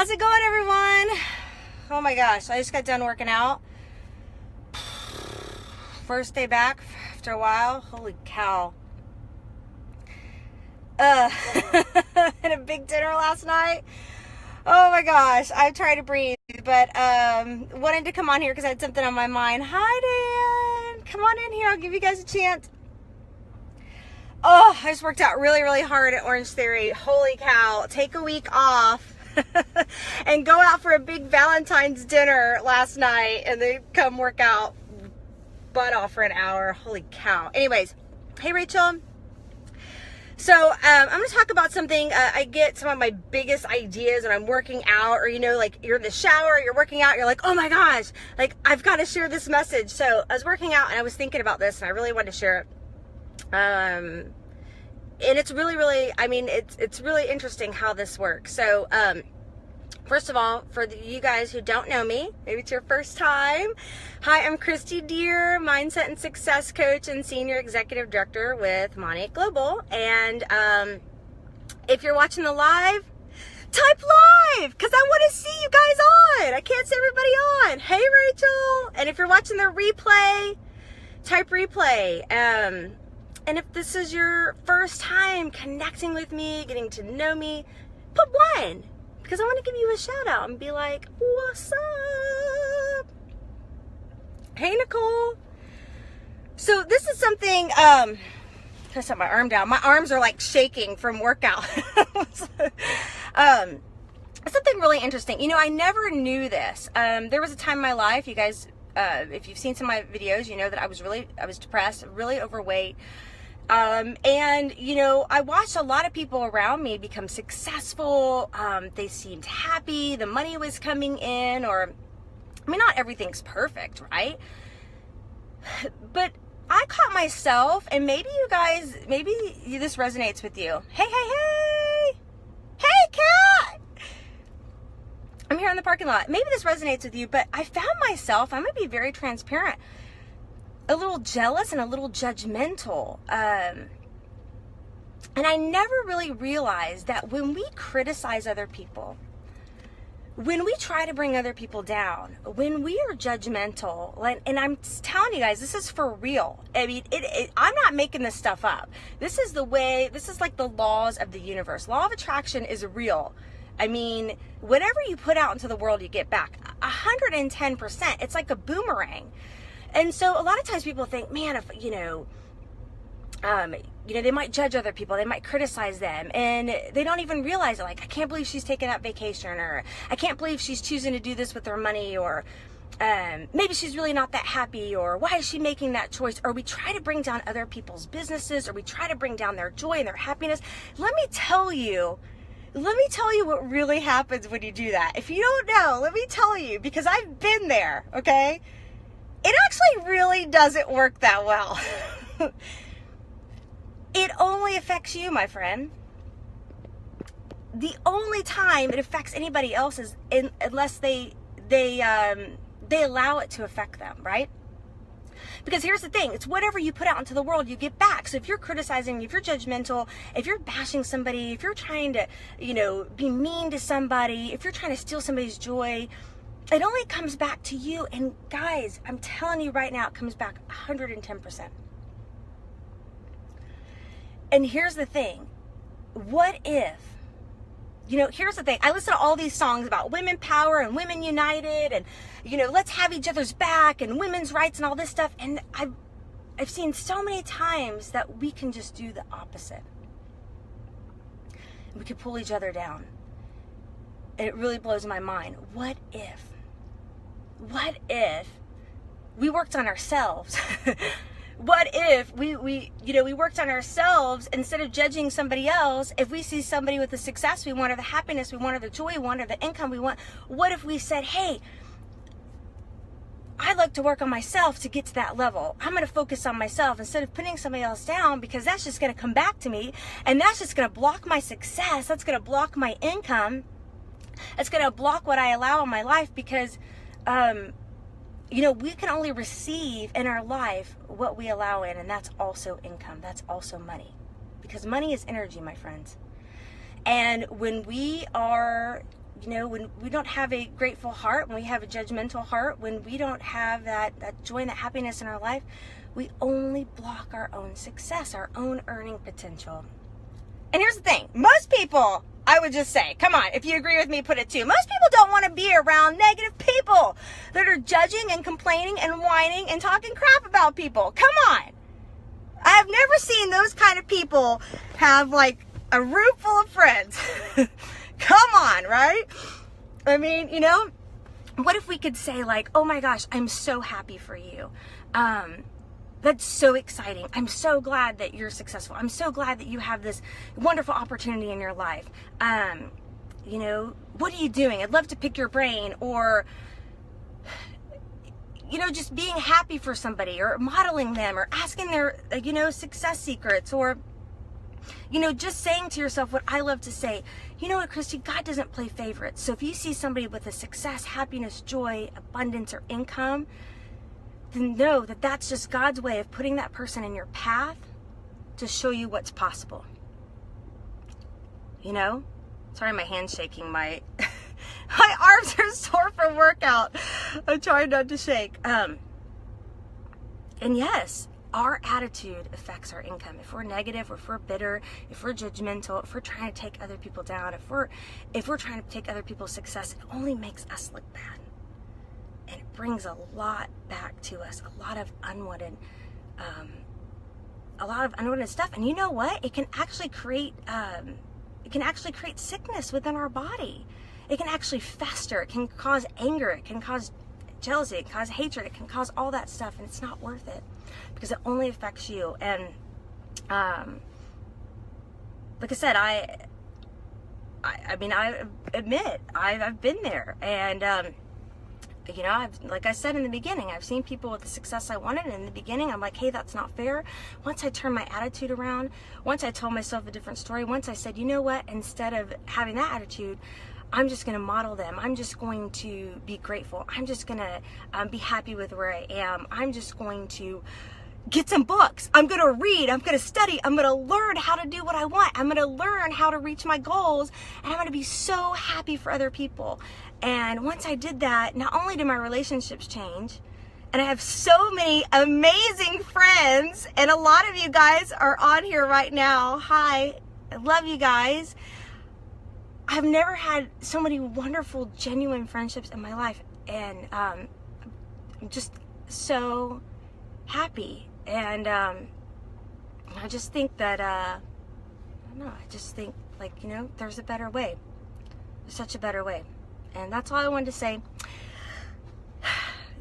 How's it going, everyone? Oh my gosh, I just got done working out. First day back after a while. Holy cow. Had a big dinner last night. Oh my gosh, I tried to breathe, but wanted to come on here because I had something on my mind. Hi, Dan. Come on in here. I'll give you guys a chance. Oh, I just worked out really, really hard at Orange Theory. Holy cow. Take a week off and go out for a big Valentine's dinner last night and then come work out butt off for an hour. Holy cow. Anyways, hey, Rachel. So I'm going to talk about something. I get some of my biggest ideas when I'm working out, or, you know, like you're in the shower, you're working out, you're like, oh my gosh, like I've got to share this message. So I was working out and I was thinking about this and I really wanted to share it. And it's really, really, I mean, it's really interesting how this works. So, first of all, for you guys who don't know me, maybe it's your first time. Hi, I'm Christy Deer, Mindset and Success Coach and Senior Executive Director with Money Global. And, if you're watching the live, type live, because I want to see you guys on. I can't see everybody on. Hey, Rachel. And if you're watching the replay, type replay. And if this is your first time connecting with me, getting to know me, put one, because I want to give you a shout out and be like, what's up? Hey, Nicole. So this is something, I set my arm down. My arms are like shaking from workout. Something really interesting. You know, I never knew this. There was a time in my life, you guys, if you've seen some of my videos, you know that I was depressed, really overweight. And, you know, I watched a lot of people around me become successful. They seemed happy. The money was coming in, or, I mean, not everything's perfect, right? But I caught myself, and maybe you guys, maybe this resonates with you. Hey, hey, hey! Hey, cat! I'm here in the parking lot. Maybe this resonates with you, but I found myself, I'm going to be very transparent, a little jealous and a little judgmental. And I never really realized that when we criticize other people, when we try to bring other people down, when we are judgmental, and I'm telling you guys, this is for real. I mean, I'm not making this stuff up. This is the way, this is like the laws of the universe. Law of attraction is real. I mean, whatever you put out into the world, you get back 110%. It's like a boomerang. And so a lot of times people think, man, if, you know, they might judge other people, they might criticize them, and they don't even realize it. Like, I can't believe she's taking that vacation, or I can't believe she's choosing to do this with her money, or maybe she's really not that happy, or why is she making that choice? Or we try to bring down other people's businesses, or we try to bring down their joy and their happiness. Let me tell you what really happens when you do that. If you don't know, let me tell you, because I've been there, okay? It actually really doesn't work that well. It only affects you, my friend. The only time it affects anybody else is unless they allow it to affect them, right? Because here's the thing, it's whatever you put out into the world, you get back. So if you're criticizing, if you're judgmental, if you're bashing somebody, if you're trying to, you know, be mean to somebody, if you're trying to steal somebody's joy, it only comes back to you. And guys, I'm telling you right now, it comes back 110%. And here's the thing. What if, you know, here's the thing. I listen to all these songs about women power and women united and, you know, let's have each other's back and women's rights and all this stuff. And I've seen so many times that we can just do the opposite. We can pull each other down. And it really blows my mind. What if we worked on ourselves? What if we worked on ourselves instead of judging somebody else? If we see somebody with the success we want, or the happiness we want, or the joy we want, or the income we want, what if we said, hey, I'd like to work on myself to get to that level. I'm going to focus on myself instead of putting somebody else down, because that's just going to come back to me, and that's just going to block my success. That's going to block my income. It's going to block what I allow in my life, because you know, we can only receive in our life what we allow in, and that's also income. That's also money, because money is energy, my friends. And when we are when we don't have a grateful heart, when we have a judgmental heart, when we don't have that joy and that happiness in our life, we only block our own success, our own earning potential. And here's the thing. Most people, I would just say, come on, if you agree with me, put it too. Most people don't want to be around negative people that are judging and complaining and whining and talking crap about people. Come on. I have never seen those kind of people have like a room full of friends. Come on, right? I mean, what if we could say like, oh my gosh, I'm so happy for you. That's so exciting. I'm so glad that you're successful. I'm so glad that you have this wonderful opportunity in your life. What are you doing? I'd love to pick your brain. Or, just being happy for somebody, or modeling them, or asking their, success secrets, or, just saying to yourself what I love to say. You know what, Christy? God doesn't play favorites. So if you see somebody with a success, happiness, joy, abundance, or income, then know that that's just God's way of putting that person in your path to show you what's possible. Sorry, my hand's shaking. My arms are sore from workout. I'm trying not to shake. And yes, our attitude affects our income. If we're negative, if we're bitter, if we're judgmental, if we're trying to take other people down, if we're trying to take other people's success, it only makes us look bad. And it brings a lot back to us, a lot of unwanted stuff. And you know what? It can actually create sickness within our body. It can actually fester. It can cause anger. It can cause jealousy. It can cause hatred. It can cause all that stuff, and it's not worth it because it only affects you. And like I said, I admit I've been there, and like I said in the beginning, I've seen people with the success I wanted, and in the beginning, I'm like, hey, that's not fair. Once I turned my attitude around, once I told myself a different story, once I said, you know what, instead of having that attitude, I'm just going to model them. I'm just going to be grateful. I'm just going to be happy with where I am. I'm just going to get some books. I'm going to read. I'm going to study. I'm going to learn how to do what I want. I'm going to learn how to reach my goals, and I'm going to be so happy for other people. And once I did that, not only did my relationships change, and I have so many amazing friends, and a lot of you guys are on here right now. Hi, I love you guys. I've never had so many wonderful, genuine friendships in my life, and I'm just so happy. And I just think that, I just think, there's a better way. There's such a better way. And that's all I wanted to say.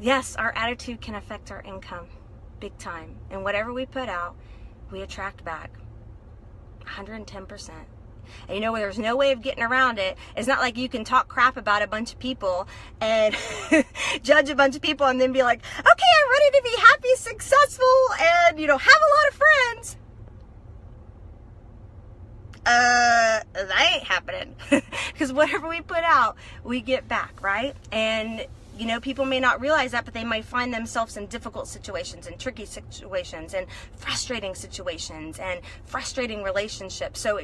Yes, our attitude can affect our income big time. And whatever we put out, we attract back 110%. And there's no way of getting around it. It's not like you can talk crap about a bunch of people and judge a bunch of people and then be like, okay, I'm ready to be happy, successful, and, have a lot of friends. That ain't happening. Because whatever we put out, we get back, right? And, people may not realize that, but they might find themselves in difficult situations and tricky situations and frustrating situations and frustrating relationships. So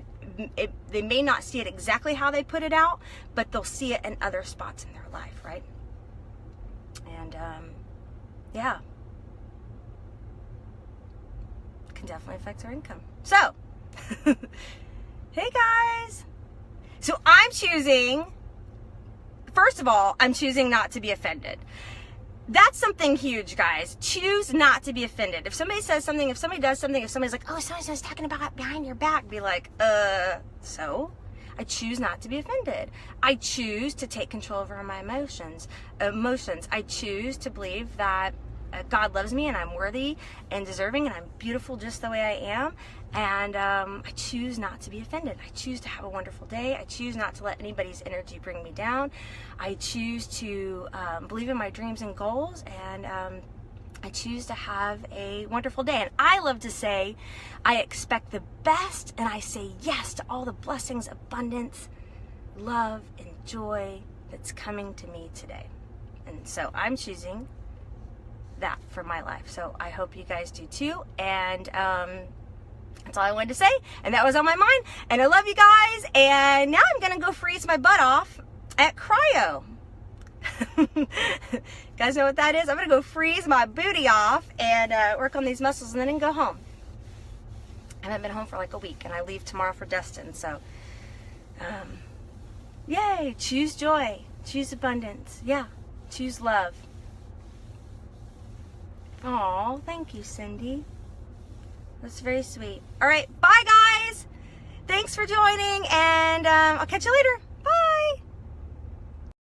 they may not see it exactly how they put it out, but they'll see it in other spots in their life, right? And, yeah. It can definitely affect our income. So, hey guys. So I'm choosing, first of all, I'm choosing not to be offended. That's something huge, guys. Choose not to be offended. If somebody says something, if somebody does something, if somebody's like, oh, somebody's talking about behind your back, be like, so? I choose not to be offended. I choose to take control over my emotions. I choose to believe that God loves me and I'm worthy and deserving and I'm beautiful just the way I am. And I choose not to be offended. I choose to have a wonderful day. I choose not to let anybody's energy bring me down. I choose to believe in my dreams and goals, and I choose to have a wonderful day. And I love to say, I expect the best, and I say yes to all the blessings, abundance, love, and joy that's coming to me today. And so I'm choosing that for my life. So I hope you guys do too. And that's all I wanted to say, and that was on my mind, and I love you guys. And now I'm gonna go freeze my butt off at cryo. You guys know what that is? I'm gonna go freeze my booty off and work on these muscles, and then go home. I haven't been home for like a week, and I leave tomorrow for Destin. So, yay! Choose joy, choose abundance. Yeah, choose love. Aw, thank you, Cindy. That's very sweet. All right, bye guys. Thanks for joining, and I'll catch you later.